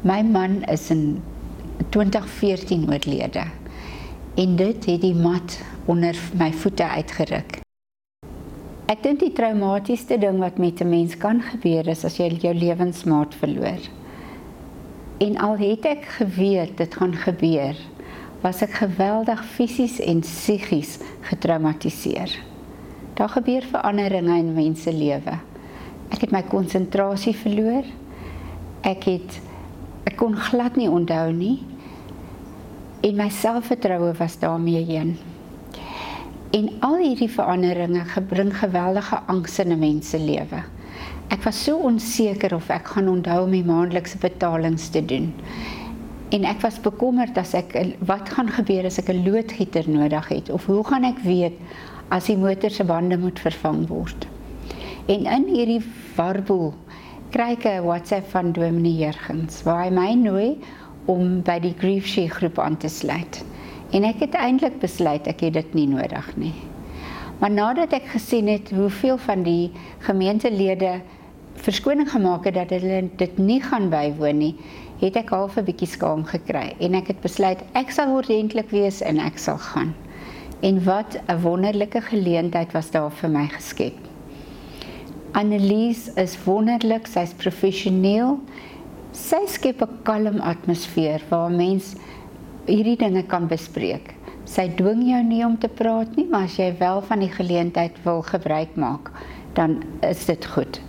My man is in 2014 oorlede en dit het die mat onder my voete uitgeruk. Ek dink die traumatiesste ding wat met 'n mens kan gebeur is as jy jou lewensmaat verloor. En al het ek geweet dit gaan gebeur, was ek geweldig fisies en psigies getraumatiseer. Daar gebeur veranderinge in mense lewe. Ek het my konsentrasie verloor. Ek kon glad nie onthou nie. En my selfvertroue was daarmee heen. En al hierdie veranderinge bring geweldige angs in 'n mens se lewe. Ek was so onseker of ek gaan onthou om die maandelikse betalings te doen. En ek was bekommerd wat gaan gebeur as ek 'n loodgieter nodig het, of hoe gaan ek weet as die motor se bande moet vervang word. En in hierdie warboel kry ek 'n WhatsApp van Dominee Jurgens, waar hy my nooi om by die Grief Share groep aan te sluit. En ek het eintlik besluit ek het dit nie nodig nie. Maar nadat ek gesien het hoeveel van die gemeentelede verskoning gemaak het dat hulle dit nie gaan bywoon nie, het ek half 'n bietjie skaam gekry. En ek het besluit ek sal ordentlik wees en ek sal gaan. En wat 'n wonderlike geleentheid was daar vir my geskep. Annelies is wonderlik, sy's professioneel. Sy skep 'n kalm atmosfeer waar mens hierdie dinge kan bespreek. Sy dwing jou nie om te praat nie, maar as jy wel van die geleentheid wil gebruik maak, dan is dit goed.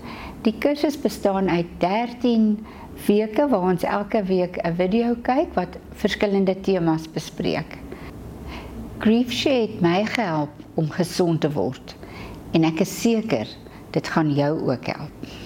Die kursus bestaan uit 13 weke waar ons elke week 'n video kyk wat verskillende temas bespreek. Grief Share het my gehelp om gesond te word en ek is seker dit gaan jou ook help.